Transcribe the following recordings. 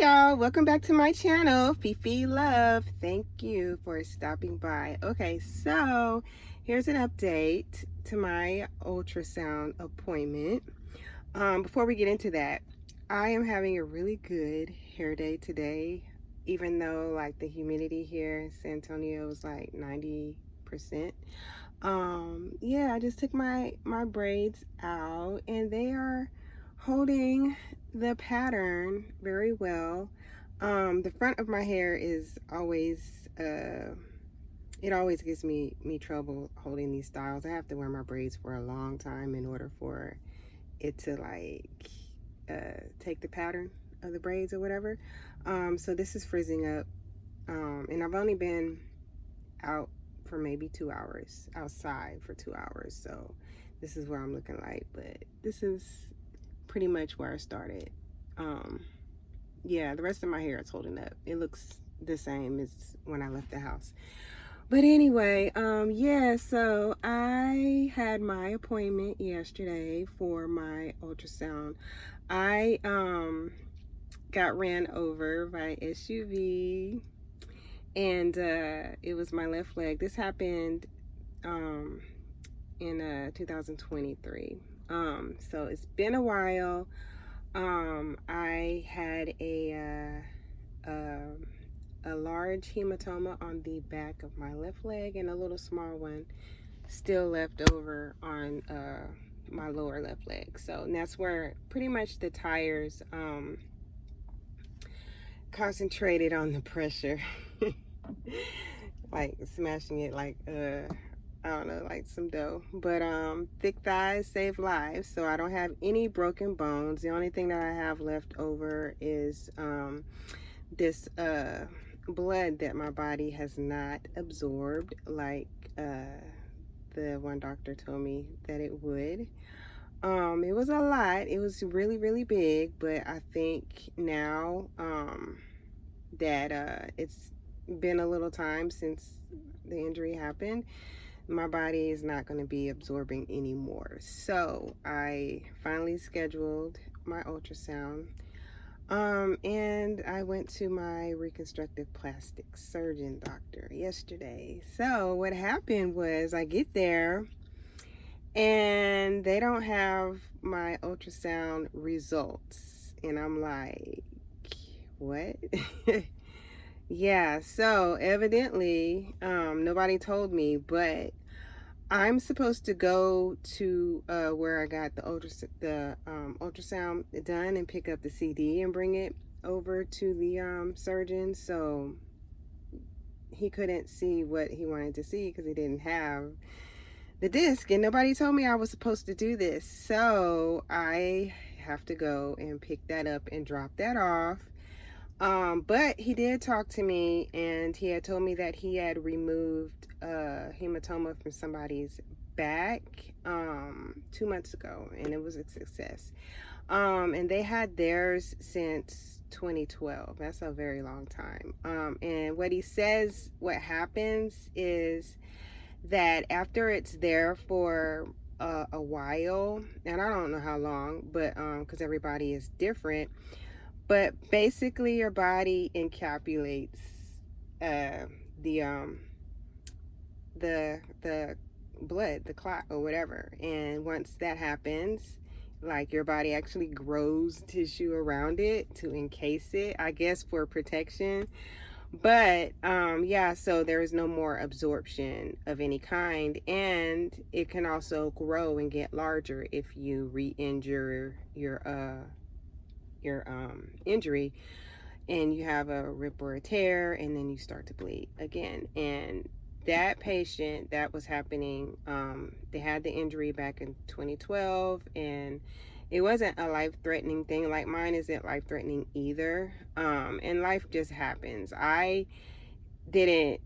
y'all, welcome back to my channel, Fifi Love. Thank you for stopping by. Okay, so here's an update to my ultrasound appointment. Before we get into that, I am having a really good hair day today, even though like the humidity here in San Antonio is like 90%. Yeah, I just took my braids out and they are holding the pattern very well. The front of my hair is always it always gives me trouble holding these styles. I have to wear my braids for a long time in order for it to like take the pattern of the braids or whatever. So this is frizzing up, and I've only been out for maybe 2 hours, outside for 2 hours, so this is where I'm looking like, but this is pretty much where I started. Yeah, the rest of my hair is holding up. It looks the same as when I left the house. But anyway, yeah, so I had my appointment yesterday for my ultrasound. I got ran over by SUV, and it was my left leg. This happened in 2023. So it's been a while. I had a large hematoma on the back of my left leg and a little small one still left over on my lower left leg. So and that's where pretty much the tires concentrated on the pressure. Like smashing it like I don't know, like some dough. But thick thighs save lives, so I don't have any broken bones. The only thing that I have left over is this blood that my body has not absorbed like the one doctor told me that it would. It was a lot. It was really, really big, but I think now that it's been a little time since the injury happened, my body is not going to be absorbing anymore. So I finally scheduled my ultrasound, and I went to my reconstructive plastic surgeon doctor yesterday. So what happened was I get there and they don't have my ultrasound results, and I'm like, what? Yeah, so evidently nobody told me, but I'm supposed to go to where I got the ultrasound done and pick up the CD and bring it over to the surgeon. So he couldn't see what he wanted to see because he didn't have the disc, and nobody told me I was supposed to do this. So I have to go and pick that up and drop that off. But he did talk to me, and he had told me that he had removed hematoma from somebody's back 2 months ago, and it was a success. And they had theirs since 2012. That's a very long time. And what he says, what happens is that after it's there for a while, and I don't know how long, but because everybody is different, but basically your body encapsulates the blood, the clot or whatever, and once that happens, like your body actually grows tissue around it to encase it, I guess, for protection. But yeah, so there is no more absorption of any kind, and it can also grow and get larger if you re-injure your injury and you have a rip or a tear, and then you start to bleed again. And that patient, that was happening, they had the injury back in 2012, and it wasn't a life-threatening thing. Like mine isn't life-threatening either, and life just happens. I didn't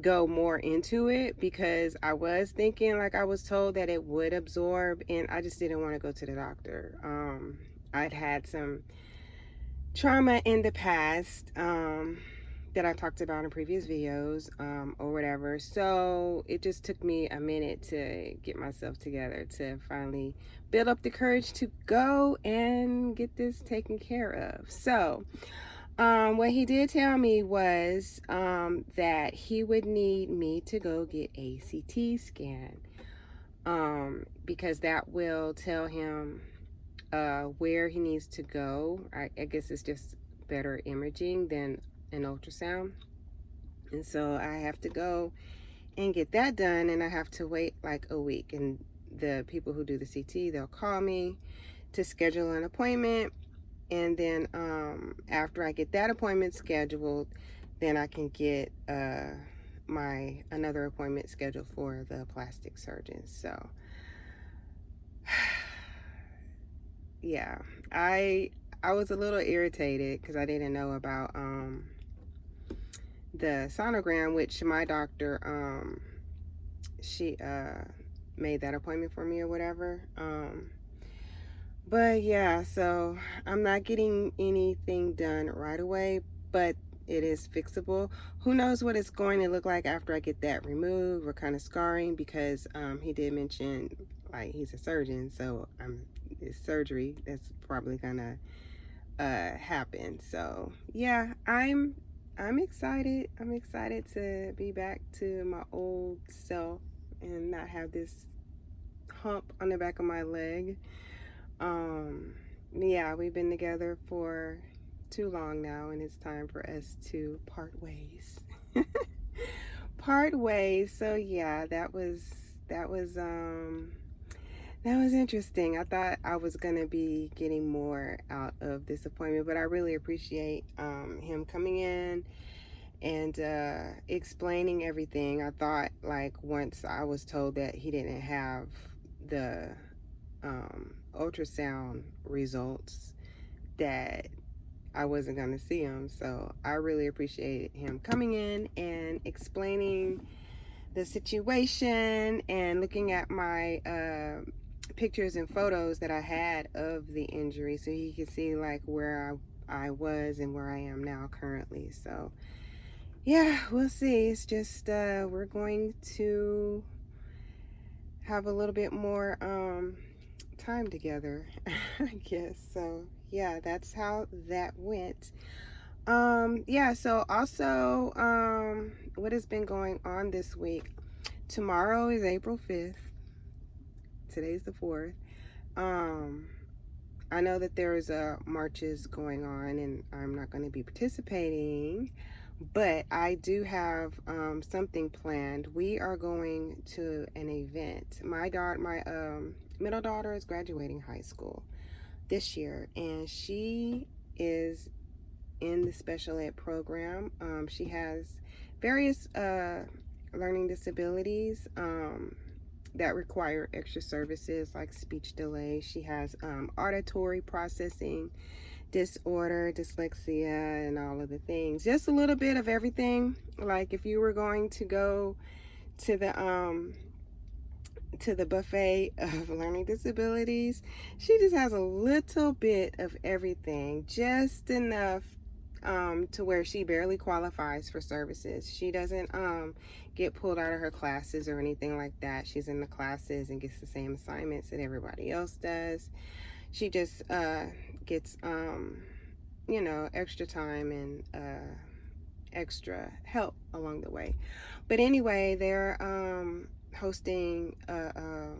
go more into it because I was thinking, like I was told that it would absorb, and I just didn't want to go to the doctor. I'd had some trauma in the past that I talked about in previous videos, or whatever. So it just took me a minute to get myself together to finally build up the courage to go and get this taken care of. So what he did tell me was that he would need me to go get a CT scan, because that will tell him where he needs to go. I guess it's just better imaging than an ultrasound. And so I have to go and get that done, and I have to wait like a week. And the people who do the CT, they'll call me to schedule an appointment. And then after I get that appointment scheduled, then I can get my another appointment scheduled for the plastic surgeon. So yeah, I was a little irritated because I didn't know about the sonogram, which my doctor she made that appointment for me or whatever. But yeah, so I'm not getting anything done right away, but it is fixable. Who knows what it's going to look like after I get that removed, what kind of scarring, because he did mention, like, he's a surgeon, so it's surgery that's probably gonna happen. So yeah, I'm excited. I'm excited to be back to my old self and not have this hump on the back of my leg. Yeah, we've been together for too long now, and it's time for us to part ways. Part ways. So yeah, that was interesting. I thought I was gonna be getting more out of this appointment, but I really appreciate him coming in and explaining everything. I thought, like, once I was told that he didn't have the ultrasound results, that I wasn't going to see him. So I really appreciated him coming in and explaining the situation and looking at my pictures and photos that I had of the injury, so he could see like where I was and where I am now currently. So yeah, we'll see. It's just we're going to have a little bit more time together, I guess. So yeah, that's how that went. Yeah, so also what has been going on this week. Tomorrow is April 5th. Today's the 4th. I know that there's marches going on, and I'm not going to be participating, but I do have something planned. We are going to an event. My middle daughter is graduating high school this year, and she is in the special ed program. She has various learning disabilities that require extra services, like speech delay. She has auditory processing disorder, dyslexia, and all of the things. Just a little bit of everything. Like if you were going to go to the buffet of learning disabilities, she just has a little bit of everything, just enough to where she barely qualifies for services. She doesn't get pulled out of her classes or anything like that. She's in the classes and gets the same assignments that everybody else does. She just gets you know, extra time and extra help along the way. But anyway, they're hosting a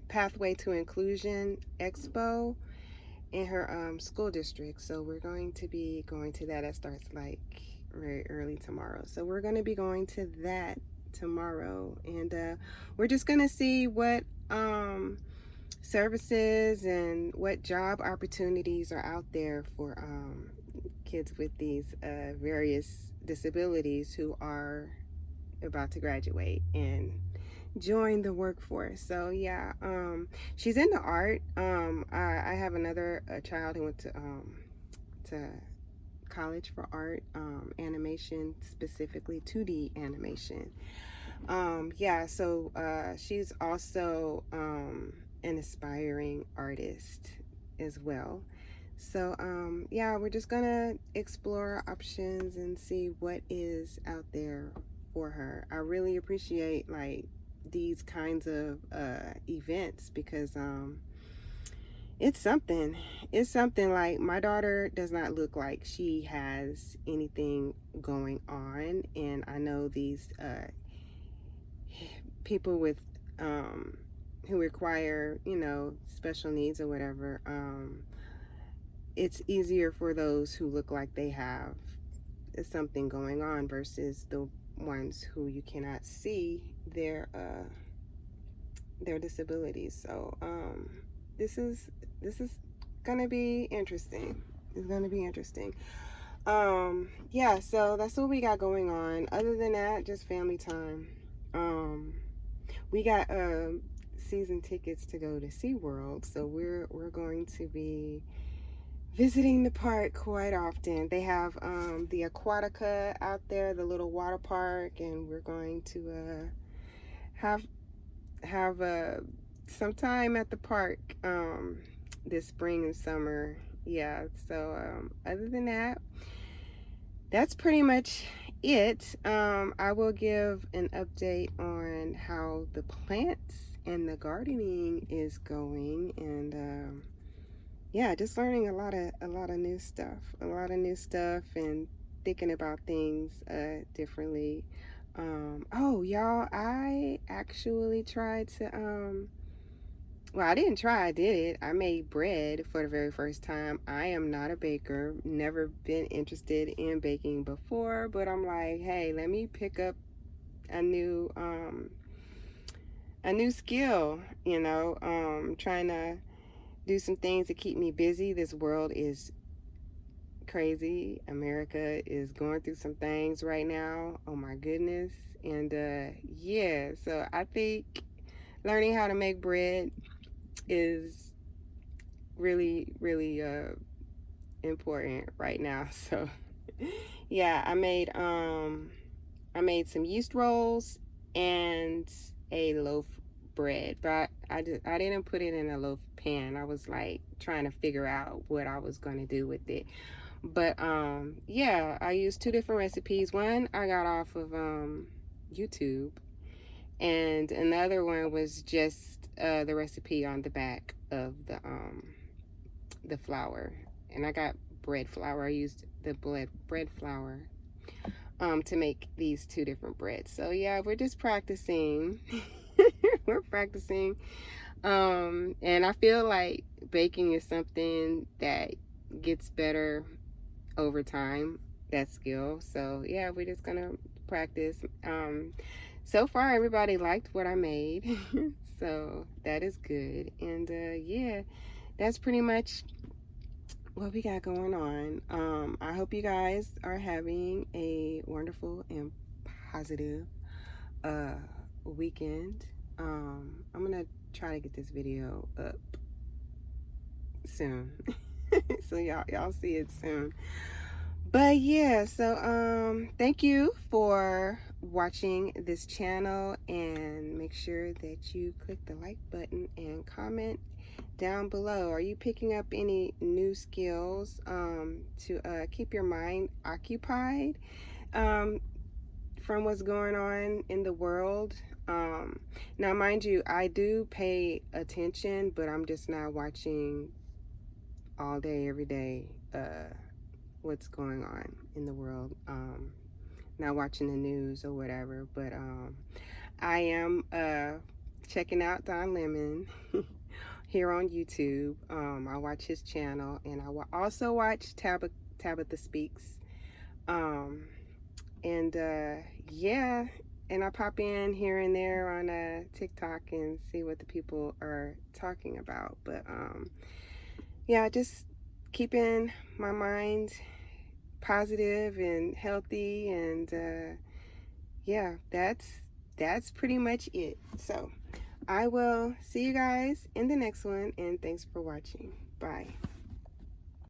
Pathway to Inclusion Expo in her school district. So we're going to be going to that. It starts like very early tomorrow. So we're going to be going to that tomorrow, and we're just going to see what services and what job opportunities are out there for kids with these various disabilities who are about to graduate and join the workforce. So yeah, she's into art. I have another child who went to college for art, animation, specifically 2D animation. Yeah, so she's also an aspiring artist as well. So yeah, we're just gonna explore options and see what is out there for her. I really appreciate like these kinds of events because it's something. It's something. Like, my daughter does not look like she has anything going on, and I know these people with who require, you know, special needs or whatever. It's easier for those who look like they have something going on versus the ones who you cannot see their disabilities. So this is gonna be interesting. It's gonna be interesting. Yeah, so that's what we got going on. Other than that, just family time. We got season tickets to go to SeaWorld, so we're going to be visiting the park quite often. They have the Aquatica out there, the little water park, and we're going to have some time at the park this spring and summer. Yeah, so other than that, that's pretty much it. I will give an update on how the plants and the gardening is going, and yeah, just learning a lot of new stuff, and thinking about things differently. Oh, y'all, I actually tried to well, I didn't try, I did it. I made bread for the very first time. I am not a baker, never been interested in baking before, but I'm like, hey, let me pick up a new skill, you know, trying to do some things to keep me busy. This world is crazy. America is going through some things right now. Oh my goodness. And yeah, so I think learning how to make bread is really important right now. So yeah, I made some yeast rolls and a loaf bread, but I didn't put it in a loaf pan. I was like trying to figure out what I was going to do with it. But yeah, I used two different recipes. One I got off of YouTube, and another one was just the recipe on the back of the flour. And I got bread flour. I used the bread flour to make these two different breads. So yeah, we're just practicing. We're practicing. And I feel like baking is something that gets better over time, that skill. So yeah, we're just gonna practice. So far everybody liked what I made. So that is good. And yeah, that's pretty much what we got going on. I hope you guys are having a wonderful and positive weekend. I'm gonna try to get this video up soon. So y'all see it soon. But yeah, so thank you for watching this channel, and make sure that you click the like button and comment down below. Are you picking up any new skills to keep your mind occupied from what's going on in the world? Now mind you, I do pay attention, but I'm just not watching all day every day what's going on in the world, not watching the news or whatever. But I am checking out Don Lemon here on YouTube. I watch his channel, and I will also watch Tabitha Speaks, and yeah, and I pop in here and there on TikTok and see what the people are talking about. But yeah, just keeping my mind positive and healthy, and yeah, that's pretty much it. So I will see you guys in the next one, and thanks for watching. Bye.